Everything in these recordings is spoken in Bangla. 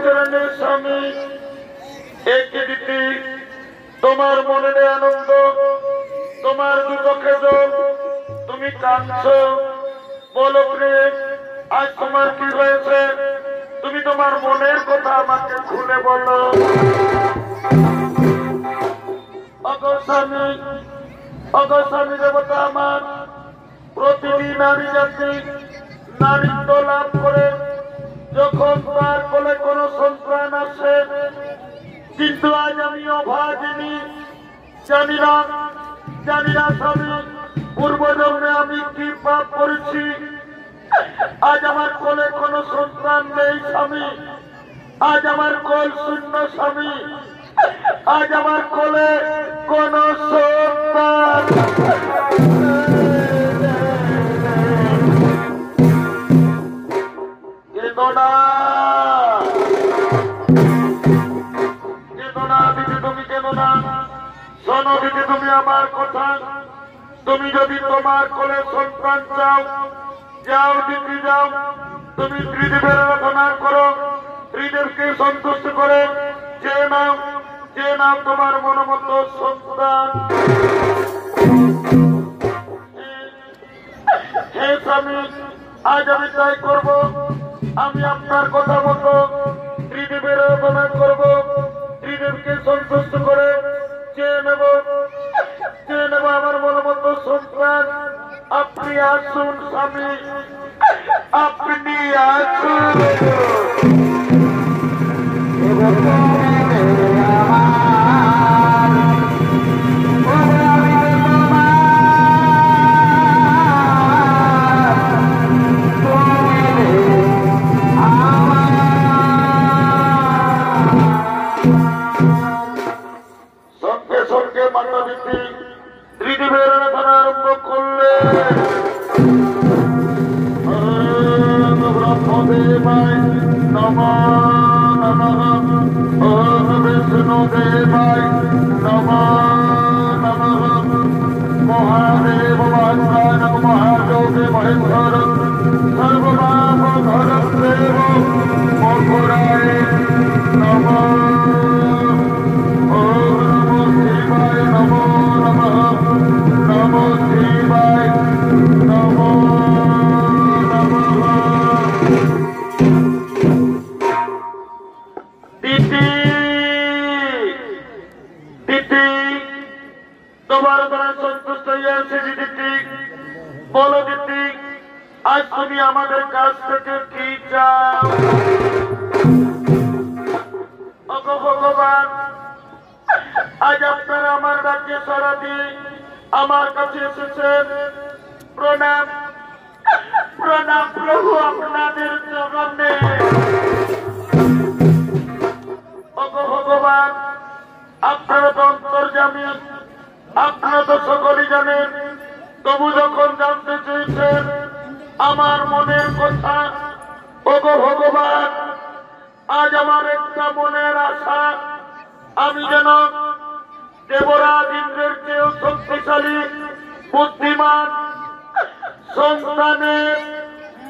চরণের স্বামী একে দিতে তোমার মনের আনন্দ, তোমার দু চোখে জল, তুমি কাঁদছ। বলো প্রেম, আজ তোমার কি হয়েছে? তুমি তোমার মনের কথা আমাকে খুলে বলো। অগস্বামী দেবতা আমার, প্রতিটি নারী জাতি নারীত্ব লাভ করে যখন তার কোলে কোনো সন্তান আসে, কিন্তু আজ আমি অভাগিনী, জানি না স্বামী পূর্বজন্মে আমি কি পাপ করেছি। আজ আমার কোলে কোনো সন্তান নেই স্বামী, আজ আমার কোল শূন্য স্বামী, আজ আমার কোলে কোন সন্তান। দিদি তুমি কেন না? শোনো দিদি, তুমি আমার কথা। তুমি যদি তোমার কোলে সন্তান চাও, যাও দিদি যাও, তুমি ত্রিদেবের আরাধনা করো, ত্রিদেবকে সন্তুষ্ট করে যে নাম তোমার মনোমত সন্তান। হে স্বামী, আজ আমি তাই করব। আমি আপনার কথা মতো ত্রিদেবের আরাধনা করব, ত্রিদেবকে সন্তুষ্ট করে যে নেব আমার মনোমত সন্তান। আপনি আসুন স্বামী, আপনি আসুন। সঙ্গে মাতা দিদি ত্রিদেবের আরাধনা আরম্ভ করলে। ব্রহ্মদেবায় নমঃ নমঃ, ওম বিষ্ণুদেবায় নমঃ নমঃ, মহাদেব বাঞ্ছানক মহাযোগে মহেশ্বর সর্বনাম ধরদেব মকুরায় নমঃ। বলো দিদি, আজ তুমি আমাদের কাছ থেকে কি চাও? ভগবান, আজ আপনারা আমার রাজ্যে সারা দিয়ে আমার কাছে এসেছেন। প্রণাম প্রণাম প্রভু আপনাদের চরণে। ভগবান, আপনারা তো অন্তর্যামী, আপনারা তো সকলেই জানেন। তবু যখন জানতে চেয়েছেন আমার মনের কথা, ওগো ভগবান, আজ আমার একটা মনের আশা, আমি যেন দেবরাজ ইন্দ্রের চেয়েও শক্তিশালী বুদ্ধিমান সন্তানের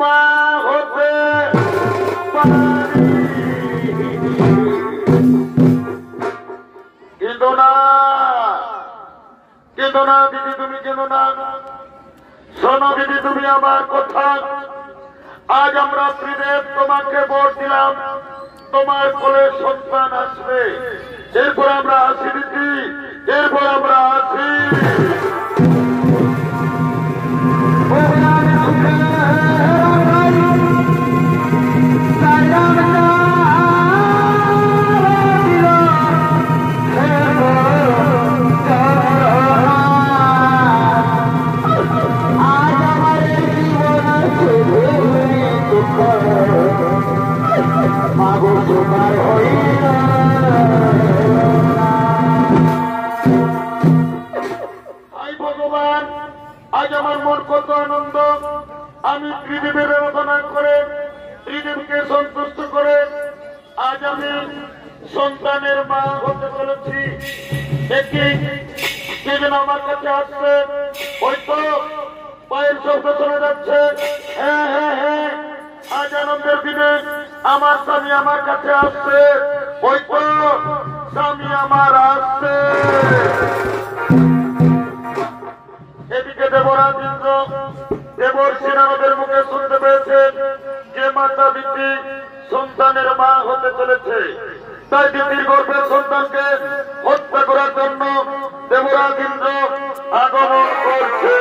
মা হতে পারি। কেঁদো না দিদি, তুমি কেঁদো না। শোনো দিদি, তুমি আমার কথা। আজ আমরা ত্রিদেব তোমাকে বর দিলাম, তোমার কোলে সন্তান আসবে। এরপর আমরা আসি দিদি, এরপর আমরা আসি। ভগবান, আজ আমার মন কত আনন্দ। আমি ত্রিদেবের আরাধনা করে, ত্রিদেবকে সন্তুষ্ট করে আজ আমি সন্তানের মা হতে চলেছি। কে যেন আমার কাছে আসছে, ওই তো পায়ের শব্দ শোনা যাচ্ছে। হ্যাঁ হ্যাঁ হ্যাঁ, আজ আনন্দের দিনে আমার স্বামী আমার কাছে আসছে, ওই তো স্বামী আমার আসছে। এদিকে দেবরাজ ইন্দ্র দেবর্ষি নারদের মুখে শুনতে পেয়েছেন যে মাতা দিতি সন্তানের মা হতে চলেছে, তাই দিদির গর্ভের সন্তানকে হত্যা করার জন্য দেবরাজ ইন্দ্র আগমন করছে।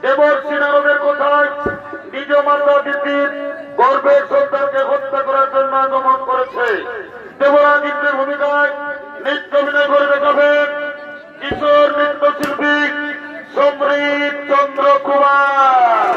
দেবর্ষি নারদের কথায় নিজ মাতা দিদির গর্ভের সন্তানকে হত্যা করার জন্য আগমন করেছে। দেবরাজ ইন্দ্রের ভূমিকায় নৃত্য অভিনয় করে দেখাবেন কিশোর নৃত্যশিল্পী সমৃত চন্দ্র কুমার।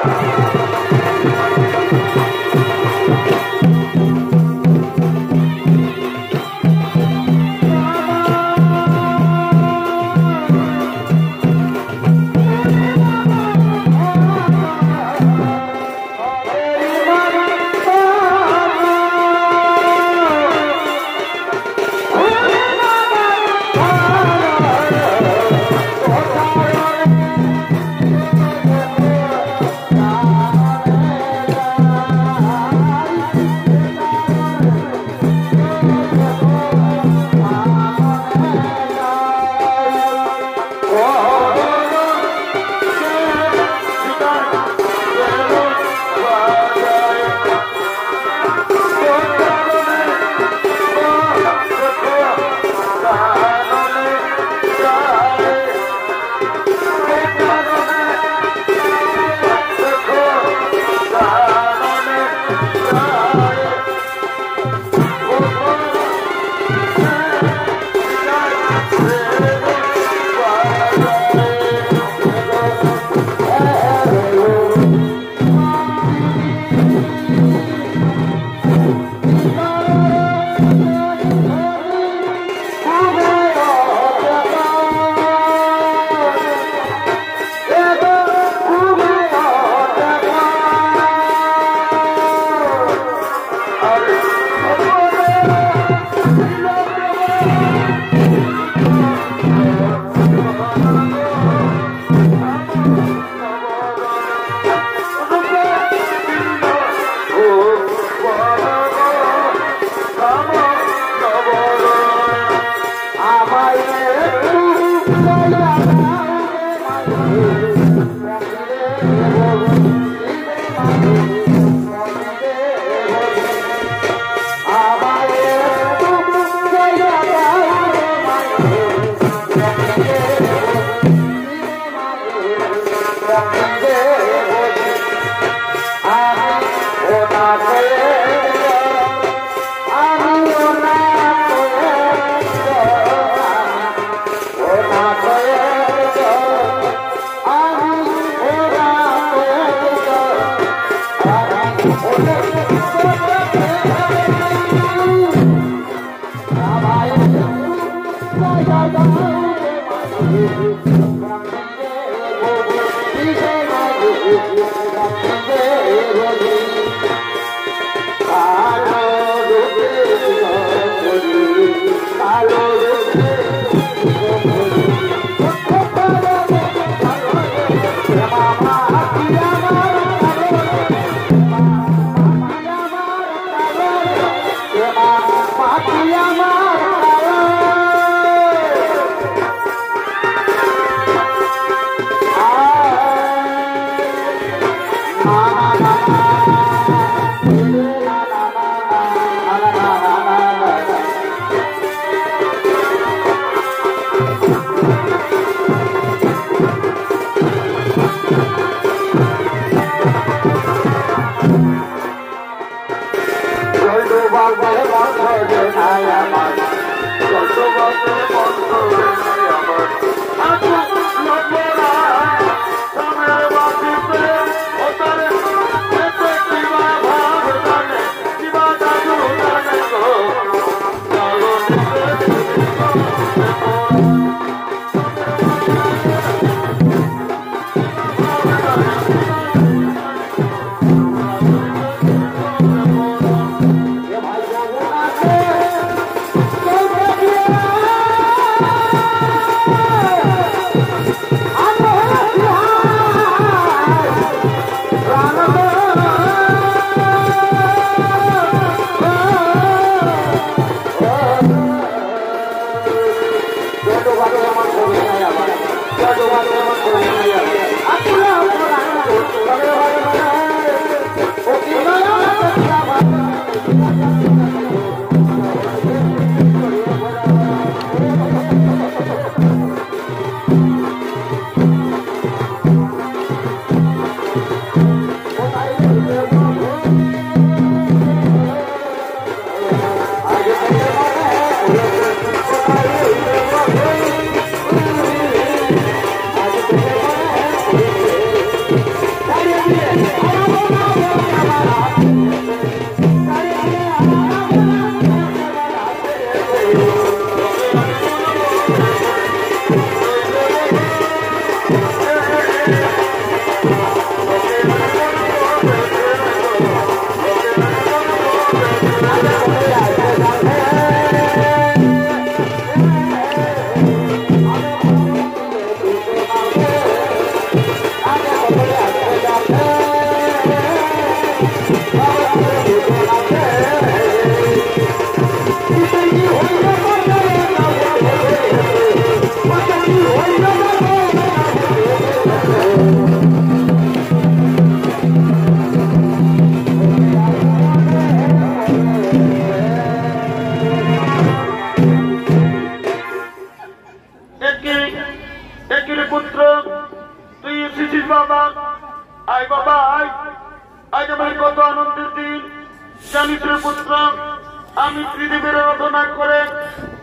আমি ত্রিদেবের আরাধনা করে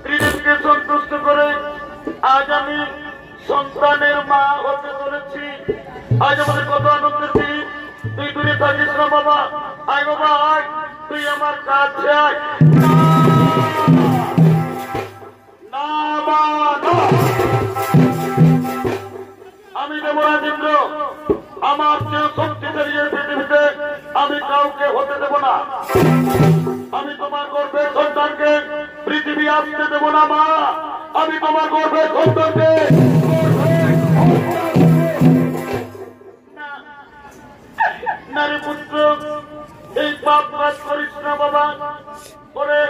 ত্রিদেবকে সন্তুষ্ট করে আজ আমি সন্তানের মা হতে চলেছি। আজ আমাদের কত আনন্দের দিন। তুই দূরে থাকিস না বাবা। আয় বাবা আয়, তুই আমার কাছে আয়। না বাবা, আমি দেবরাজ ইন্দ্র, আমার চেয়ে শক্তিশালী এই পৃথিবীতে আমি কাউকে হতে দেব না। আমি তোমার গর্ভের সন্তানকে পৃথিবী আসতে দেব না মা। আমি তোমার গর্ভের সন্তানকে নারী পুত্র এই পাপ কাজ করিস না বাবা। ওরে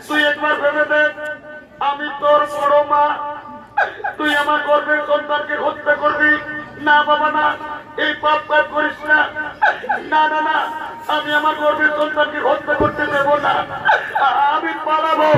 তুই একবার ভেবে দেখ, আমি তোর বড় মা, তুই আমার গর্ভের সন্তানকে হত্যা করবি? না বাবা না, এই পাপ কাজ করিস না। না না না, আমি আমার গর্ভের সন্তানকে হত্যা করতে দেব না। আমি পালাবো।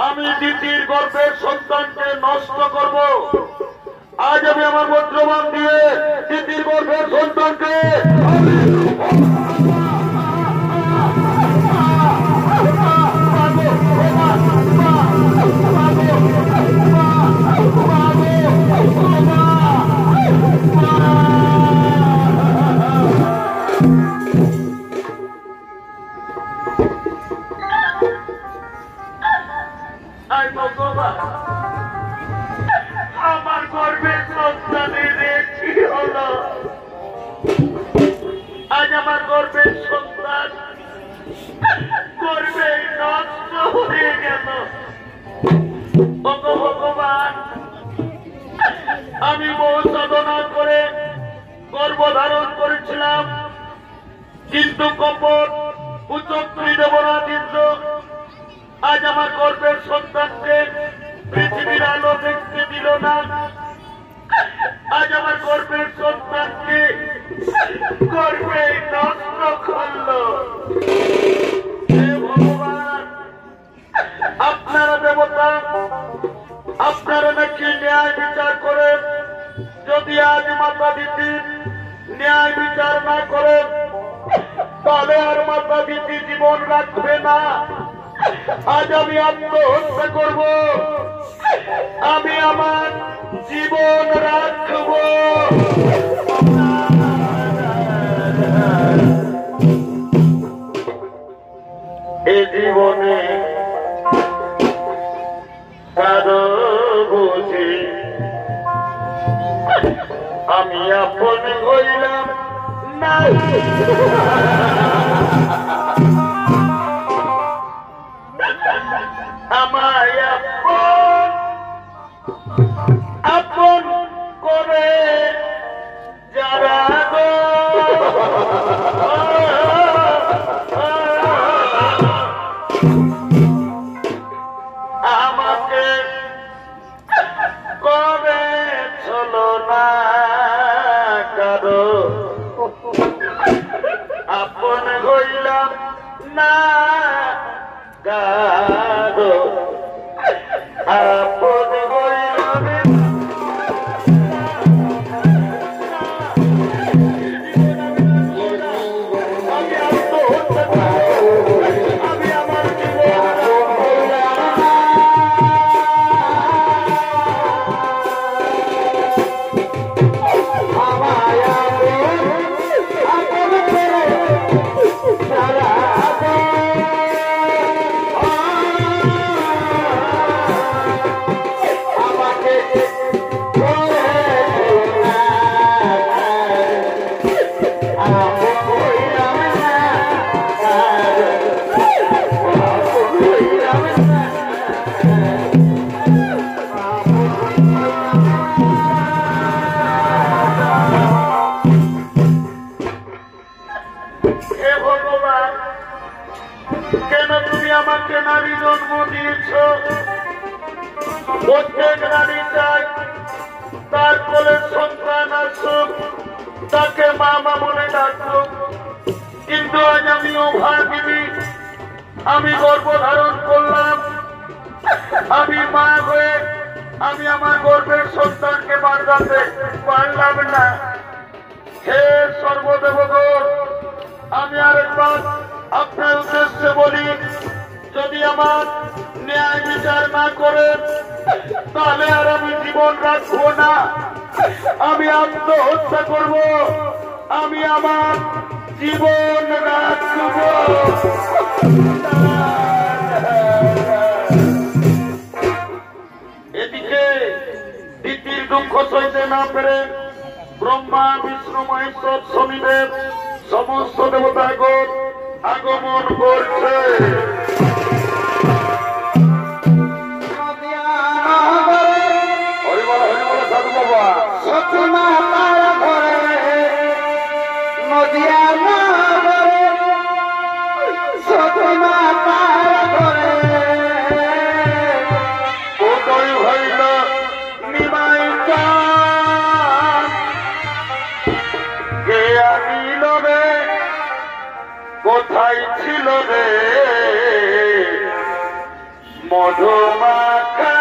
আমি দিদির গর্ভের সন্তানকে নষ্ট করব। আজ আমি আমার বজ্রবাণ দিয়ে দিদির গর্ভের সন্তানকে আমার গর্ভের সন্তানের কি হলো? আজ আমার গর্ভের সন্তান গর্ভে নষ্ট হয়ে গেল। ভগবান, আমি বহু সাধনা করে গর্ভধারণ করেছিলাম, কিন্তু কপট কুচক্রী দেবরাজ ইন্দ্র আজ আমার গর্ভের সন্তানকে পৃথিবীর আলো দেখতে দিল না। আজ আমার গর্ভের সন্তানকে গর্ভে নষ্ট করল। হে ভগবান, আপনারা দেবতা, আপনারা নাকি ন্যায় বিচার করেন। যদি আজ মাতা দিদির ন্যায় বিচার না করেন, তাহলে আর মাতা দিদি জীবন রাখবে না। আজ আমি আত্মহত্যা করব, আমি আমার জীবন রাখব। এ জীবনে কারো বুঝি আমি আপন হইলাম না। আমায় আপন করে যারা গো আমাকে করে চলো না কারো আপন হইলাম না কারো আপন হইলাম। প্রত্যেক নারী চায় তার কোলে সন্তান আসুক, তাকে মা বলে ডাকুক, কিন্তু আজ আমি অভাগিনী, আমি গর্ভধারণ করলাম, আমি মা হয়ে আমি আমার গর্ভের সন্তানকে বাঁচাতে পারলাম না। হে সর্বদেবগণ, আমি আরেকবার আপনার উদ্দেশ্যে বলি, যদি আমার ন্যায় বিচার না করেন তাহলে আর আমি জীবন রাখবো না, আমি আত্মহত্যা করব, আমি আমার জীবন রাখব। এদিকে দিতির দুঃখ সইতে না পেরে ব্রহ্মা বিষ্ণু মহেশ্বর শনিদেব সমস্ত দেবতাগণ আগমন করছে। কোথায় ছিল রে মধুমাখা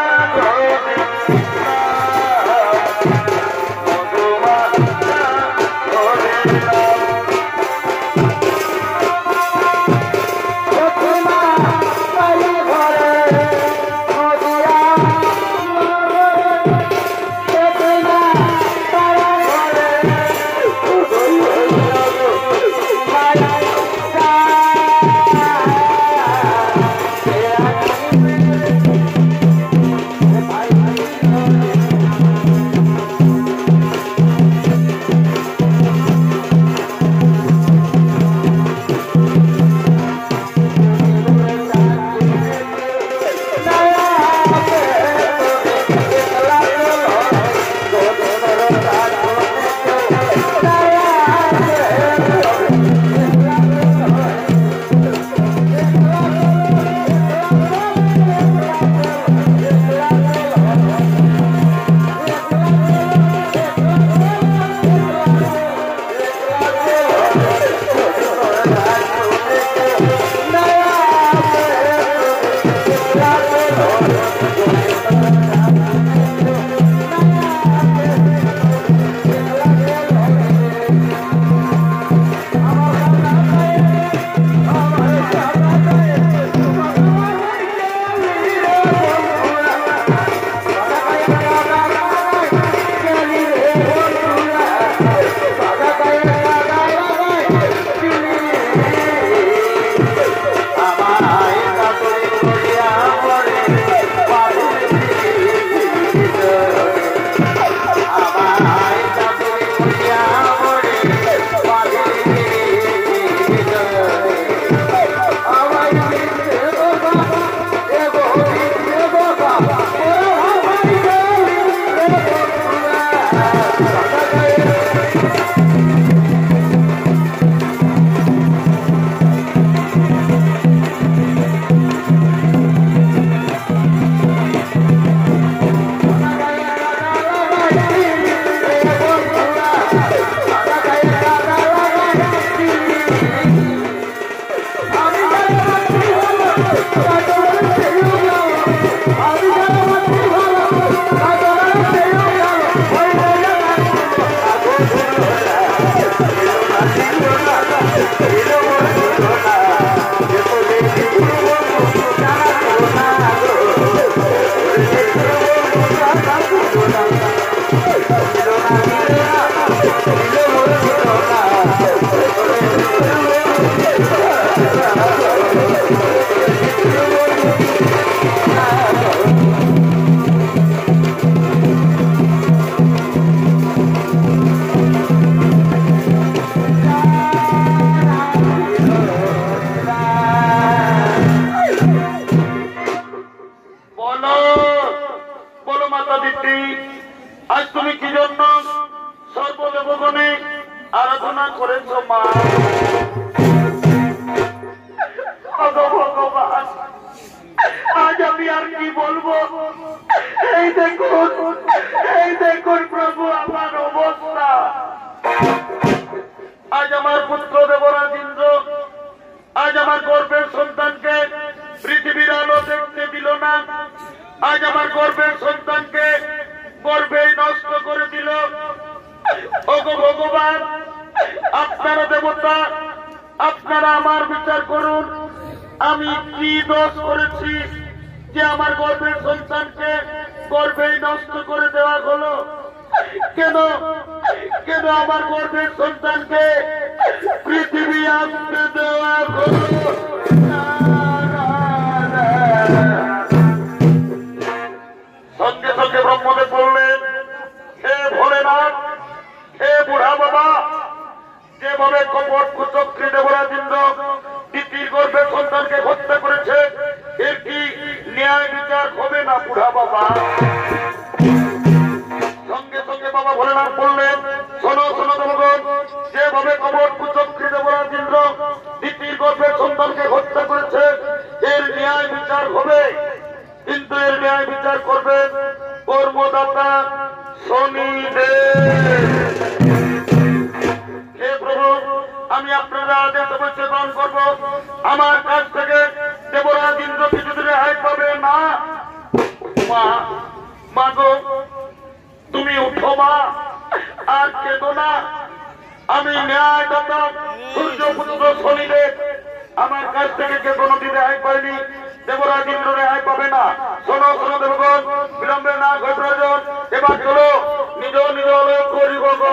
মাতা দিতি, আজ তুমি কি জন্য সর্বদেবগণে আরাধনা করেছ মা? ভগবান, আজ আমি আর কি বলবো? এই দেখুন প্রভু আমার অবস্থা। আজ আমার পুত্র দেবরাজ ইন্দ্র আজ আমার গর্ভের সন্তানকে পৃথিবীর আলো দেখতে দিল না। আজ আমার গর্ভের সন্তানকে গর্ভেই নষ্ট করে দিল। ওগো ভগবান, আপনারা দেবতা, আপনারা আমার বিচার করুন। আমি কি দোষ করেছি যে আমার গর্ভের সন্তানকে গর্ভেই নষ্ট করে দেওয়া হলো? কেন কেন আমার গর্ভের সন্তানকে পৃথিবী আসতে দেওয়া হলো? সঙ্গে সঙ্গে ব্রহ্মদেব বললেন, হে ভোলেনাথ, হে বুড়া বাবা, যেভাবে কপট কুচক্রী দেবরাজ ইন্দ্র তিতির গর্ভের সন্তানকে হত্যা করেছে, এর কি ন্যায় বিচার হবে না বুড়া বাবা? সঙ্গে সঙ্গে বাবা ভোলেনাথ বললেন, শোনো শোনো দেবগণ, যেভাবে কপট কুচক্রী দেবরাজ ইন্দ্র তিতির গর্ভের সন্তানকে হত্যা করেছে, এর ন্যায় বিচার হবে, কিন্তু এর ন্যায় বিচার করবেন কর্মদাতা শনিদেব। হে প্রভু, আমি আপনারা আদেশ অবশ্যই পালন করবো। আমার কাছ থেকে দেবরাজ ইন্দ্র কিছুদিন রেহাই পাবে না। মা গো, তুমি উঠো মা, আর কেঁদো না। আমি ন্যায়দাতা সূর্যপুত্র শনিদেব, আমার কাছ থেকে কে কোনোদিন রেহাই পায়নি। দেবরাজ ইন্দ্র রেহাই পাবে না। শোনো শোনো দেবগণ, বিলম্বে না হয় প্রয়োজন। এবার চলো নিজ নিজ করিব গো।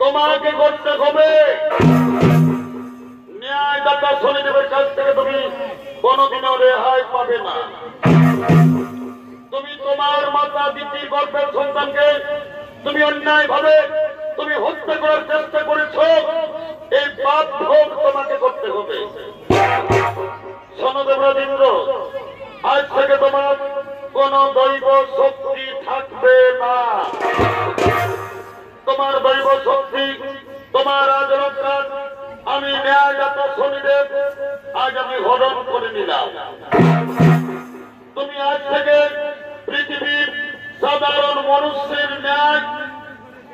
তোমাকে করতে হবে। ন্যায়দাতা শনিদেবের কাছ থেকে তুমি কোনদিনও রেহাই পাবে না। তুমি তোমার মাতা দিতির গর্ভের সন্তানকে তুমি অন্যায় ভাবে তুমি হত্যা করার চেষ্টা করেছ, এই পাপ ভোগ তোমাকে করতে হবে। শোনো দেবরাজ ইন্দ্র, আজ থেকে তোমার কোন দৈব শক্তি থাকবে না। তোমার দৈব শক্তি তোমার আজ রক্ষার আমি ন্যায়দাতা শনিদেব আজ আমি হরণ করে নিলাম। তুমি আজ থেকে পৃথিবীর সাধারণ মানুষের ন্যায়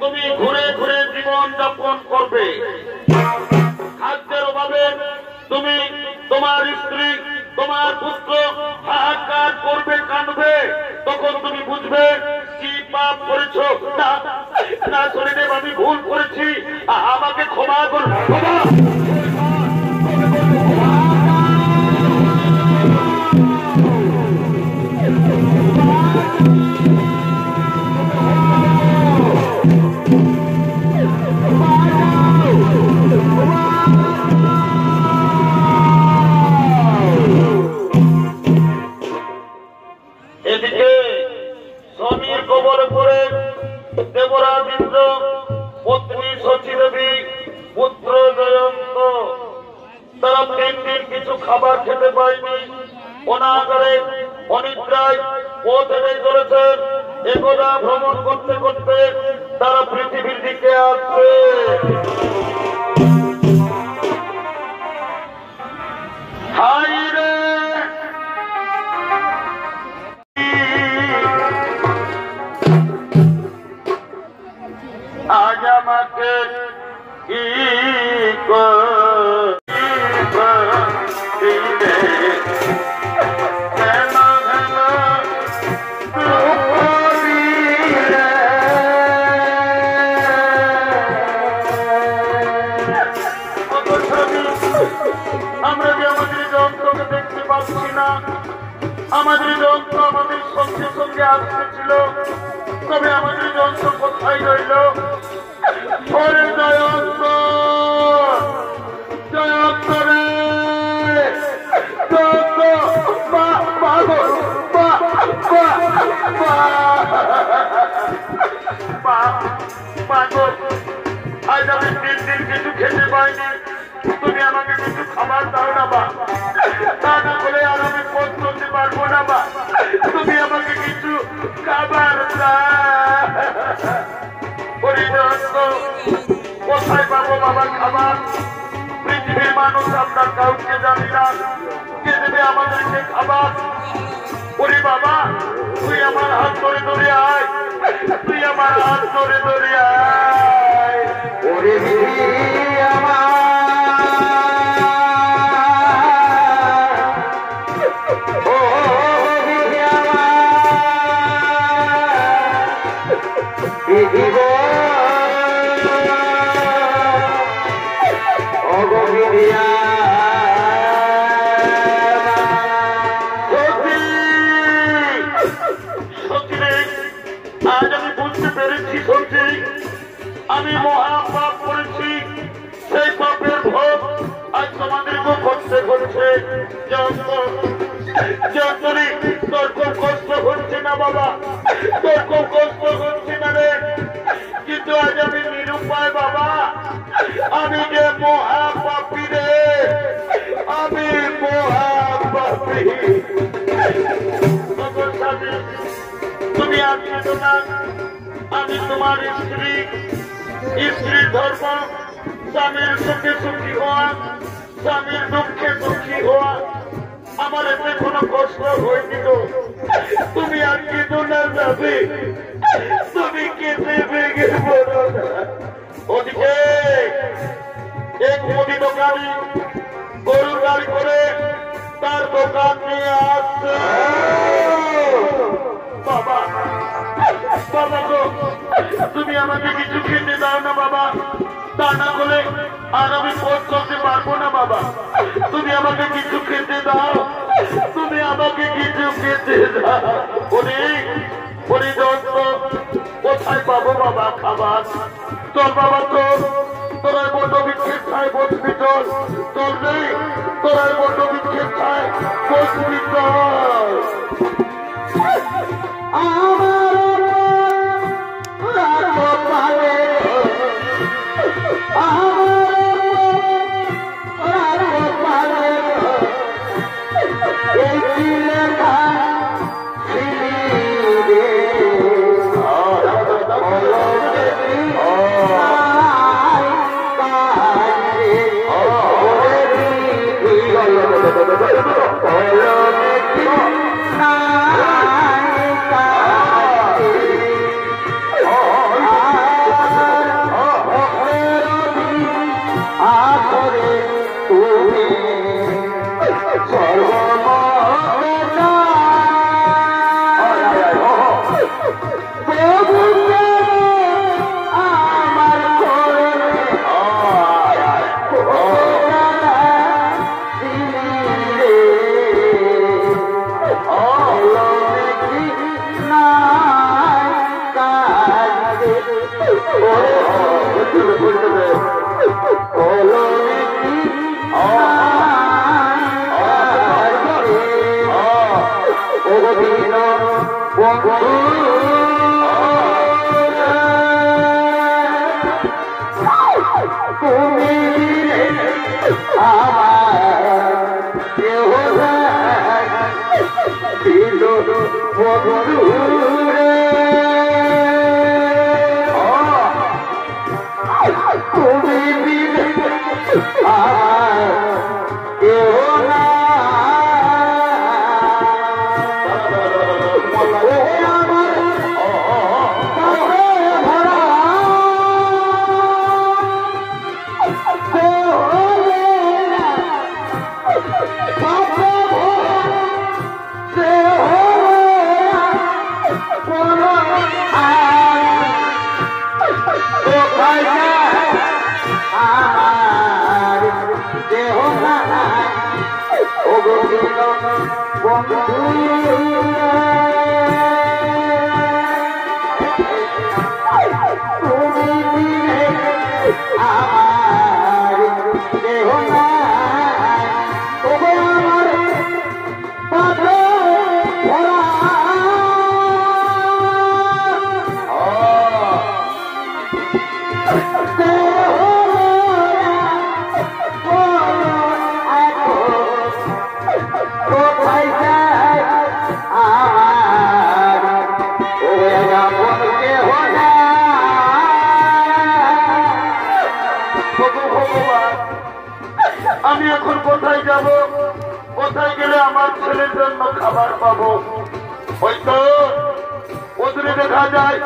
তুমি ঘুরে ঘুরে জীবন যাপন করবে। খাদ্যের অভাবে তুমি তোমার স্ত্রী তোমার পুত্র হাহাকার করবে, কাঁদবে, তখন তুমি বুঝবে কি পাপ করেছ। না শনিদেব, আমি ভুল করেছি, আমাকে ক্ষমা করুন। সহকারে অনিদ্রায় পথ এনে চলেছেন। একদা ভ্রমণ করতে করতে তারা পৃথিবীর দিকে আসছে। হাই রে আজ আমাকে কি আমরা যে আমাদের যন্ত্রকে দেখতে পাচ্ছি না, আমাদের যন্ত্র আমাদের সঙ্গে সঙ্গে আসতেছিল, তবে আমাদের যন্ত্র কোথায় রইল? ওরে জয়ন্ত, জয়ন্ত রে জয়ন্ত, আজ আমি 3 দিন কিছু খেতে পাইনি, তুমি আমাকে কিছু খাবার দাও না বা, তা না বলে আর আমি পথ চলতে পারবো না বা, তুমি আমাকে কিছু খাবার কোথায় পাবো বাবার খাবার? পৃথিবীর মানুষ আপনার কাউকে জানি না, কে দেবে আমাদেরকে খাবার? ওরে বাবা, তুই আমার হাত ধরে ধরে আয়, তুই আমার হাত ধরে ধরে আয়। ওরে আমার আমি মহা পাপ করেছি, সেই পাপের ভোগ আজ তোমাদেরকেও করতে হচ্ছে। তোর খুব কষ্ট হচ্ছে না বাবা, তোর খুব কষ্ট হচ্ছে না রে, কিন্তু আজ আমি নিরুপায় বাবা, আমি যে মহা পাপী রে, আমি মহা পাপী। তুমি আজকে না, আমি তোমার স্ত্রী, স্ত্রীর ধর্ম স্বামীর সুখে সুখী হওয়া, স্বামীর দুঃখে দুঃখী হওয়া। আমার এতে কোনো কষ্ট হয়েছিল, তুমি আর কেঁদো না যাবে, তুমি কেঁদে ভেঙে বলো না। ওদিকে এক মুদি দোকানি গরুর গাড়ি করে তার দোকান নিয়ে আসছে। বাবা, বাবা গো, তুমি আমাকে কিছু খেতে দাও না বাবা, তা না হলে আর আমি পথ চলতে পারবো না বাবা, তুমি আমাকে কিছু খেতে দাও, তুমি আমাকে কিছু খেতে দাও। ওরে যন্ত্র, কোথায় পাবো বাবা খাবার? চল বাবা চল, তোরাই বড্ড বিক্ষেপ খায় বসবি, চল চল রে, তোরাই বড্ড বিক্ষেপ খায় বসবি, চল। তুমি দিলে কেউ না আমি এখন কোথায় যাব? কোথায় গেলে আমার ছেলের জন্য খাবার পাবো? হয়তো ওদের দেখা যায়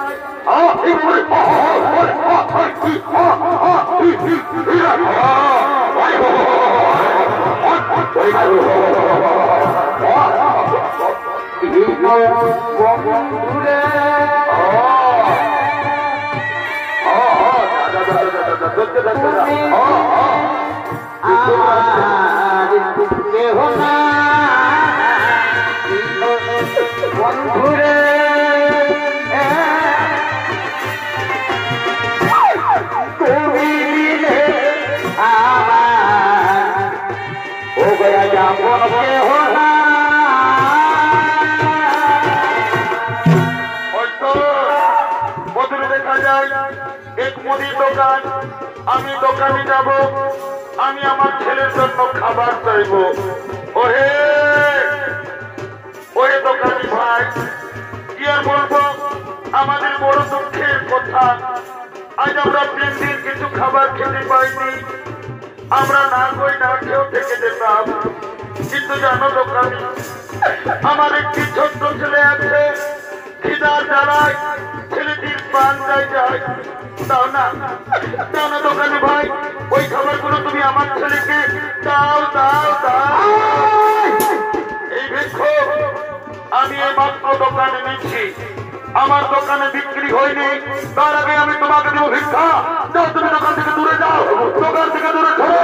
বন্ধুরে তুমি দিলে আমার ও গয়া যাপন কেহ না হয়তো ওদের দেখা যায় এক মুদির দোকান, আমি দোকানে যাব, আমি আমার ছেলের জন্য খাবার চাইব। ওহে ওহে দোকানি ভাই, কি আর বলবো, আমাদের বড় দুঃখের কথা, আজ আমরা 3 দিন কিছু খাবার খেতে পাইনি। আমরা না কই না খেয়েও থেকে যেতাম, কিন্তু জানো দোকানি, আমার একটি ছোট্ট ছেলে আছে, খিদার জ্বালায় ছেলেটির প্রাণ যায়। দাও না দোকানি ভাই, ওই খাবারগুলো তুমি আমার ছেলেকে দাও দাও দাও। এই দেখো, আমি এই মাত্র দোকানে নিচ্ছি, আমার দোকানে বিক্রি হয়নি, তার আগে আমি তোমাকে দেবো ভিক্ষা। যাও, তুমি দোকান থেকে দূরে যাও, দোকান থেকে দূরে সরো।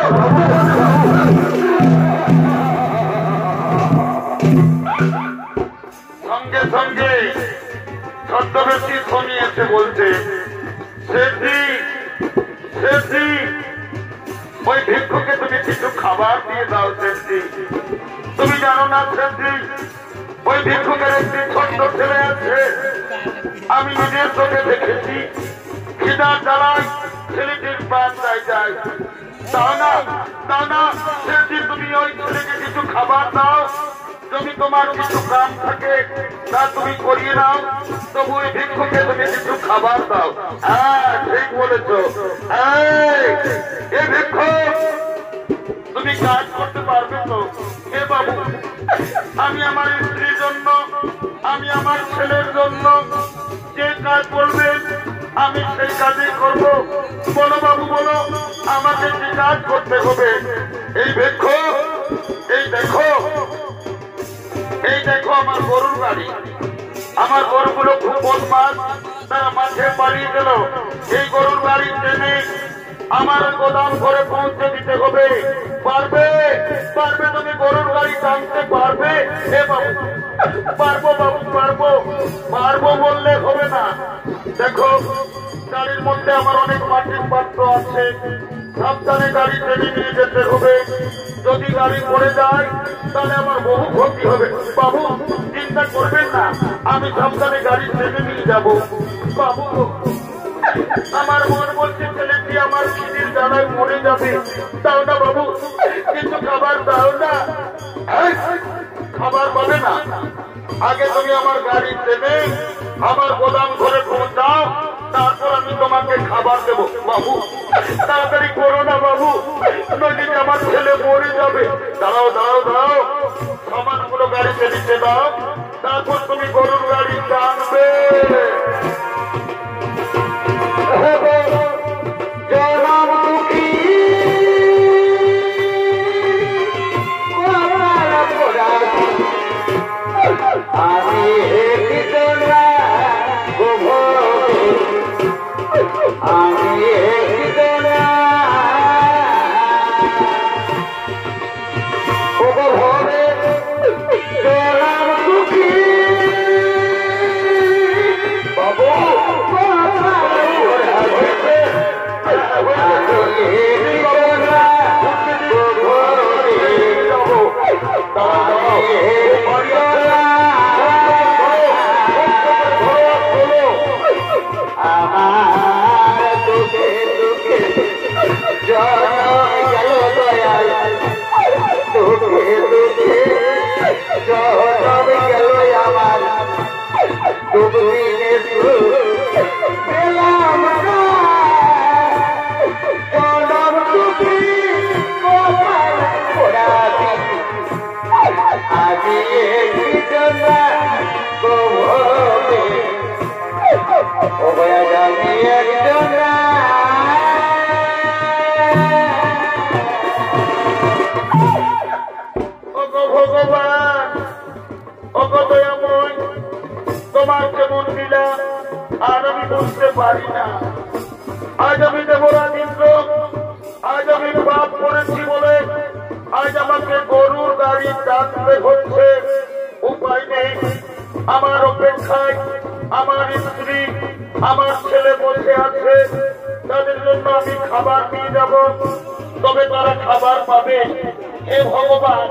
সঙ্গে সঙ্গে ছদ্মবেশী শনি এসে বলছে, শেঠজি শেঠজি, ওই ভিক্ষুকে তুমি কিছু খাবার দিয়ে দাও শেঠজি। তুমি জানো না শেঠজি, ওই ভিক্ষুকের একটি ছোট্ট ছেলে আছে, আমি নিজের চোখে দেখেছি, খিদার জ্বালায় ছেলেটির প্রাণ যায়। দাও না শেঠজি, তুমি ওই ছেলেকে কিছু খাবার দাও। যদি তোমার কিছু কাম থাকে তা তুমি করিয়ে নাও, তবু ওই ভিক্ষুকে তুমি কিছু খাবার দাও। হ্যাঁ, ঠিক বলেছ। এই ভিক্ষুক, তুমি কাজ করতে পারবে তো? হে বাবু, আমি আমার স্ত্রীর জন্য, আমি আমার ছেলের জন্য যে কাজ বলবেন আমি সেই কাজই করবো। বলো বাবু, বলো আমাকে কি কাজ করতে হবে? এই ভিক্ষুক, এই দেখো আমার গরুর গাড়ি, আমার গরুগুলো খুব বদমাশ, তারা মাঠে পালিয়ে গেল। এই গরুর গাড়ি টেনে আমার গোদাম ঘরে পৌঁছে দিতে হবে। পারবে তুমি গরুর গাড়ি টানতে পারবে? হে বাবু, পারবো বাবু, পারবো বললে হবে না। দেখো, গাড়ির মধ্যে আমার অনেক মাটির পাত্র আছে, সাবধানে গাড়ি টেনে নিয়ে যেতে হবে। যদি গাড়ি পড়ে যায় তাহলে আমার বহু ক্ষতি হবে। বাবু, চিন্তা করবেন না, আমি সাবধানে গাড়ি টেনে নিয়ে যাবো। বাবু, আমার মন বলছে ছেলেটি আমার খিদির জ্বালায় মরে যাবে। দাও না বাবু, কিছু খাবার দাও না। খাবার পাবে না। আগে তুমি আমার গাড়ি ট্রেনে আমার গোদাম ঘরে পৌঁছাও, তারপর আমি তোমাকে খাবার দেবো। বাবু তাড়াতাড়ি করো না বাবু, নইলে আমার ছেলে মরে যাবে। দাঁড়াও দাঁড়াও দাঁড়াও, সামানগুলো গাড়িতে নিচে দাও, তারপর তুমি গরুর গাড়ি টানবে। ভগবান অগদয়াময়, তোমার কেমন লীলা আর আমি বুঝতে পারি না। আজ আমি দেবরাজ ইন্দ্র, আজ আমি পাপ করেছি বলে আজ আমাকে গরুর গাড়ি টানতে হচ্ছে। উপায় নেই, আমার অপেক্ষায় আমার স্ত্রী আমার ছেলে বসে আছে, তাদের জন্য আমি খাবার নিয়ে যাব, তবে তারা খাবার পাবে। হে ভগবান,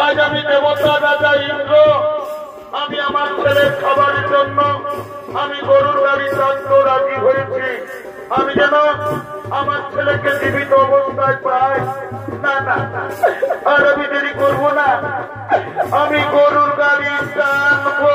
আজ আমি দেবতা রাজা ইন্দ্র, আমি আমার ছেলের খাবারের জন্য আমি গরুর গাড়ি টানতে রাজি হয়েছি। আমি যেন আমার ছেলেকে জীবিত অবস্থায় পাই। না না, আর আমি দেরি করবো না, আমি গরুর গাড়ি টানবো।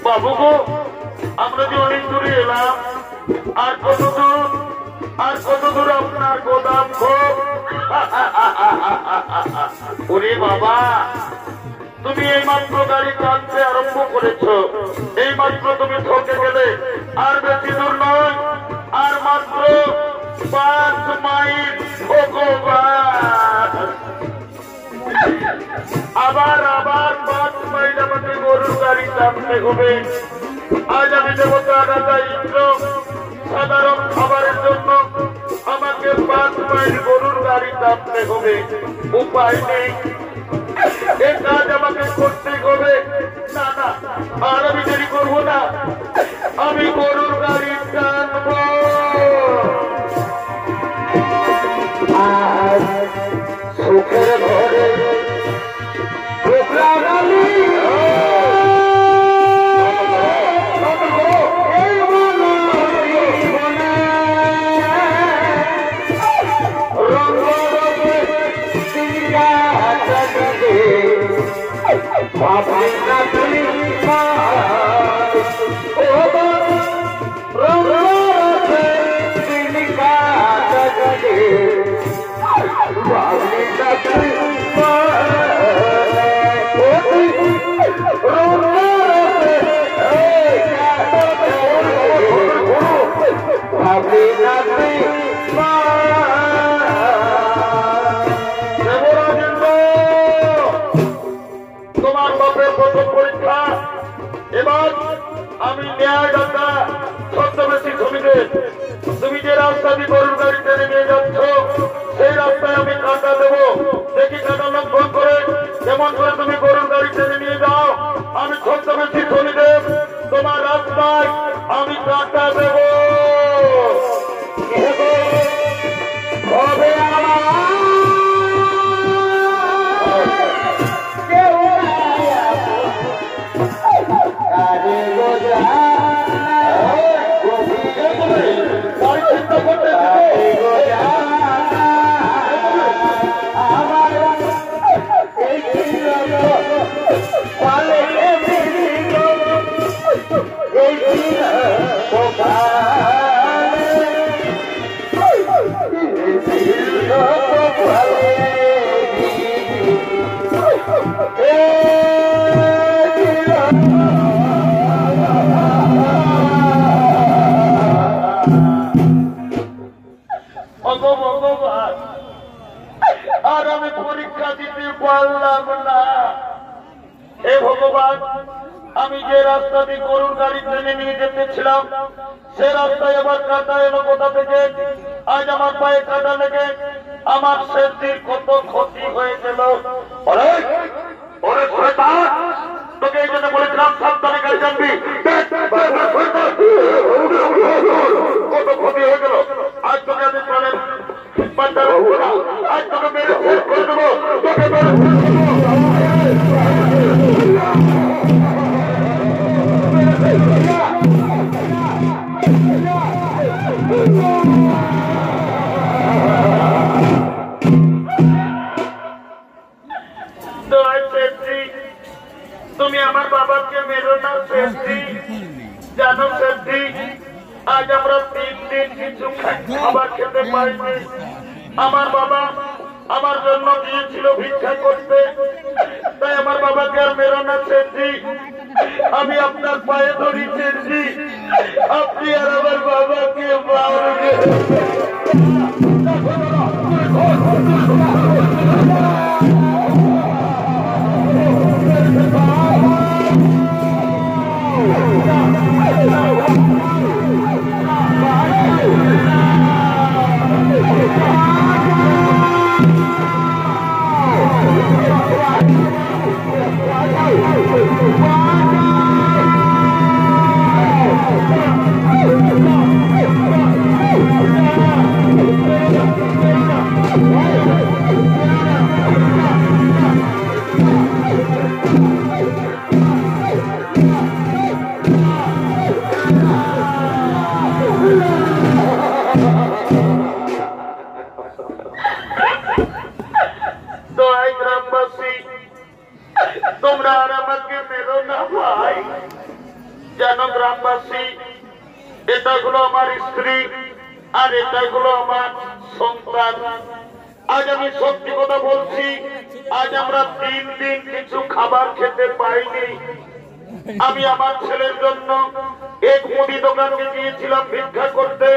বাবু গো, আমরা যে অনেক দূরে এলাম, আর কত দূর আপনার গোদাম গো? ওরে বাবা, তুমি এই মাত্র গাড়ি টানতে আরম্ভ করেছো, এই মাত্র তুমি ঠকে গেলে। আর বেশি দূর নয়, আর মাত্র 5 মাইল। ভগবান, আবার 5 মাইল আমাকে গরুর গাড়ি টানতে হবে। আজ আমি দেবতা রাজা ইন্দ্র, সাধারণ খাবারের জন্য আমাকে 5 মাইল গরুর গাড়ি টানতে হবে। উপায় নেই, এ কাজ আমাকে করতে হবে। না না, আর আমি দেরি করবো না, আমি গরুর গাড়ি টানবো। সুখের ঘরে Rama রাখবি তোমার বাপের প্রথম পরীক্ষা। এবার আমি ন্যায়দাতা ছদ্মবেশী জমিদের তুমি যে রাস্তা দিয়ে গরুর গাড়ি টেনে নিয়ে যাচ্ছ সেই রাস্তায় আমি কাঁটা দেবো। দেখি কাঁটা লঙ্ঘন করে যেমন করে তুমি গরুর গাড়ি টেনে নিয়ে যাও, আমি ছদ্মবেশী জমিদের তোমার রাস্তায় আমি কাঁটা দেবো। হবে আর আমি পরীক্ষা দিতে পারলাম না। হে ভগবান, আমি যে রাস্তা দিয়ে গরুর গাড়ি টেনে নিয়ে যেতেছিলাম সে রাস্তায় আবার কাঁটা এলো কোথা থেকে? আজ আমার পায়ে কাঁটা লেগে আমার সেদিন কত ক্ষতি হয়ে গেল। তোকে এই জন্য বলেছিলাম সাবধানে গাড়ি জানবি, কত ক্ষতি হয়ে গেল। আজ তোকে আমি প্রাণের আজ তোকে মেরে শেষ করে দেবো, তোকে মেরে তুমি আমার বাবাকে মেরো না শেষজি। জানো শেষজি, আজ আমরা 3 দিন কিছু খাবার খেতে পাইনি। আমার বাবা আমার জন্য গিয়েছিল ভিক্ষা করতে, তাই আমার বাবাকে আর মেরো না শেষজি। আমি আপনার পায়ে ধরি শেষজি, আপনি আর আমার বাবাকে মারবেন। তোমরা আর আমাকে মেরো না ভাই। জানো গ্রামবাসী, এটা হলো আমার স্ত্রী আর এটা হলো আমার সন্তান। আজ আমি সত্যি কথা বলছি, আজ আমরা 3 দিন কিছু খাবার খেতে পাইনি। আমি আমার ছেলের জন্য এক মুদি দোকানকে গিয়েছিলাম ভিক্ষা করতে।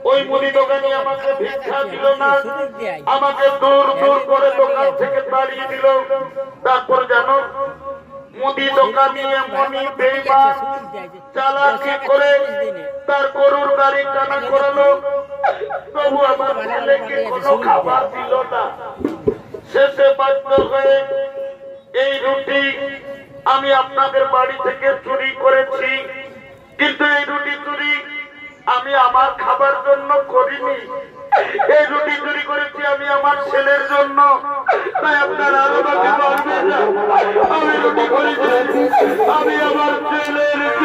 ওই মুদি দোকানে আমাকে ভিক্ষা দিল না, আমাকে দূর দূর করে দোকান থেকে তাড়িয়ে দিল। তারপর জানো, মুদি দোকানি এমনই বেঈমান চালাকি করে তার গরুর গাড়ি টানা করালো, তবু আমার ছেলেকে কোনো খাবার দিল না। শেষে বাধ্য হয়ে এই রুটি আমি আপনাদের বাড়ি থেকে চুরি করেছি, কিন্তু এই রুটি চুরি আমি আমার খাবার জন্য করিনি। এই রুটি চুরি করেছি আমি আমার ছেলের জন্য। তাই আপনার আরো আমাকে বলবেন না, আমি রুটি করেছি আমি আমার ছেলের জন্য।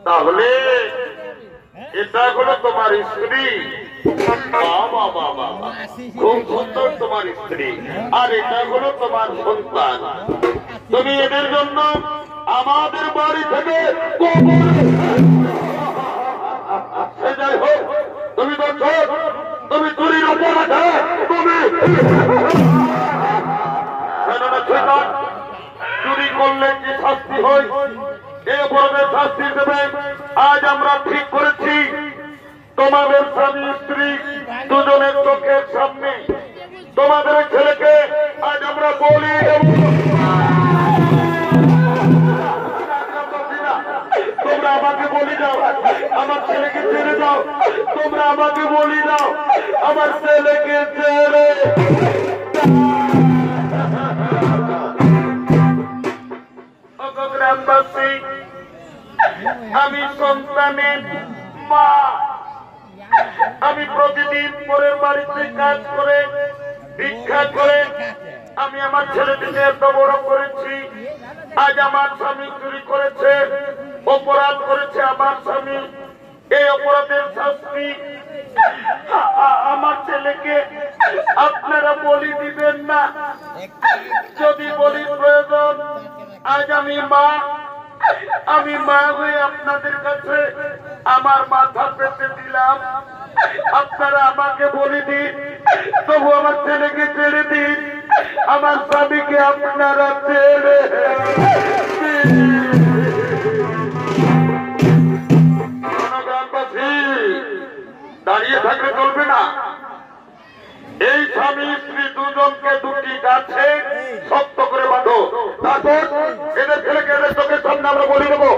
তাহলে এটা হলো তোমার স্ত্রী। বাবা বাবা, খুব সুন্দর তোমার স্ত্রী, আর এটা হলো তোমার সন্তান। তুমি এদের জন্য আমাদের বাড়ি থেকে যাই হোক, তুমি তো তুমি চুরির অপরাধে তুমি কিছুই নয়। চুরি করলে কি শাস্তি হয়, এ অপরাধের শাস্তি দেবে। আজ আমরা ঠিক করেছি তোমাদের স্বামী স্ত্রী দুজনের চোখের সামনে তোমাদের ছেলেকে আজ আমরা বলি দেব। তোমরা আমাকে বলি দাও, আমার ছেলেকে ছেড়ে দাও। তোমরা আমাকে বলি দাও, আমার ছেলেকে ছেড়ে। গ্রামবাসী, আমি সন্তানের মা। আমি প্রতিদিন পরের বাড়িতে কাজ করে ভিক্ষা করে আমি আমার ছেলেটিকে এত বড় করেছি। আজ আমার স্বামী চুরি করেছে, অপরাধ করেছে আমার স্বামী। এই অপরাধের শাস্তি আমার ছেলেকে আপনারা বলি দিবেন না। যদি বলি প্রয়োজন, আজ আমি মা হয়ে আপনাদের কাছে আমার মাথা পেতে দিলাম। আপনারা আমাকে বলে দিন, তবু আমার ছেলেকে ছেড়ে দিন। আমার স্বামীকে আপনারা ছেড়ে গ্রামবাসী দাঁড়িয়ে থাকলে চলবে না। এই স্বামী স্ত্রী দুজনকে দুটি গাছে শক্ত করে বাঁধো। তারপর এদের ছেলেকে এদের চোখের সামনে আমরা বলে দেবো।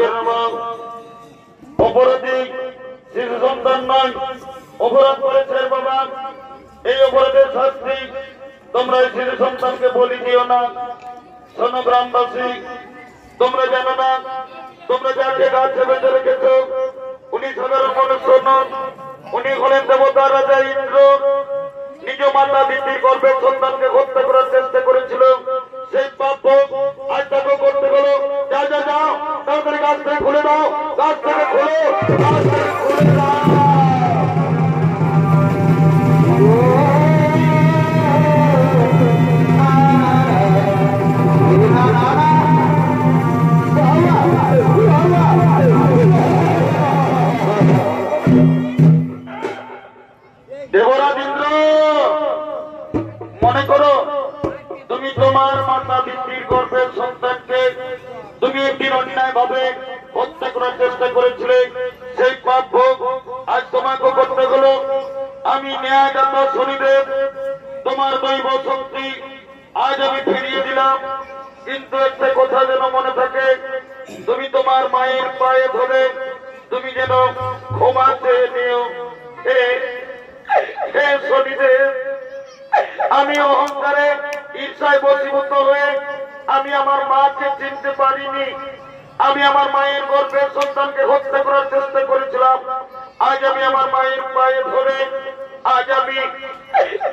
লোকের নাম অপরাধী শিশু সন্তান নয়, অপরাধ করেছে বাবা। এই অপরাধের শাস্তি তোমরা এই শিশু সন্তানকে বলি দিও না। শোনো গ্রামবাসী, তোমরা জানো না, তোমরা যাকে গাছে বেঁধে রেখেছ উনি সাধারণ মনুষ্য নন, উনি হলেন দেবতার রাজা ইন্দ্র। নিজ মাতা দিদির গর্ভের সন্তানকে হত্যা করার চেষ্টা করেছিল। সেই পাপ আজ তাকে করতে গেলো। যা যা যাও, তাড়াতাড়ি গাছ থেকে খুলে দাও, গাছ থেকে খুলে, গাছ থেকে খুলে দাও। দেবরাজ ইন্দ্র, মনে করো তুমি তোমার মাতা পিতৃর গর্ভের সন্তানকে তুমি একদিন অন্যায় ভাবে হত্যা করার চেষ্টা করেছিলে। সেই পাপ ভোগ আজ তোমাকে করতে হলো। আমি ন্যায়দাতা শনিদেব তোমার দৈব শক্তি আজ আমি ফিরিয়ে দিলাম। কিন্তু একটা কথা যেন মনে থাকে, তুমি তোমার মায়ের পায়ে ধরে তুমি যেন ক্ষমা চেয়ে নিও। হে শনিদেব, আমি অহংকারে ঈর্ষায় বশীভূত হয়ে আমি আমার মাকে চিনতে পারিনি। আমি আমার মায়ের গর্ভের সন্তানকে হত্যা করার চেষ্টা করেছিলাম। আজ আমি আমার মায়ের পায়ে ধরে আজ আমি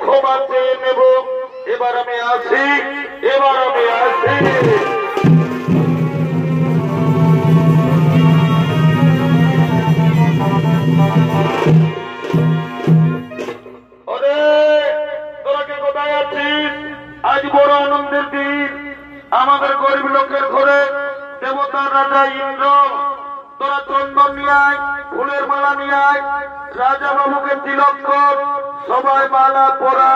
ক্ষমা চেয়ে নেব। এবার আমি আসি, এবার আমি আসি। আজ বড় আনন্দের দিন। আমাদের গরিব লোকের ঘরে দেবতার রাজা ইন্দ্র, তোরা চন্দন নিয়ে আয়, ফুলের মালা নিয়ে আয়, রাজা বাবুকে তিলক কর, সবাই মালা পরা।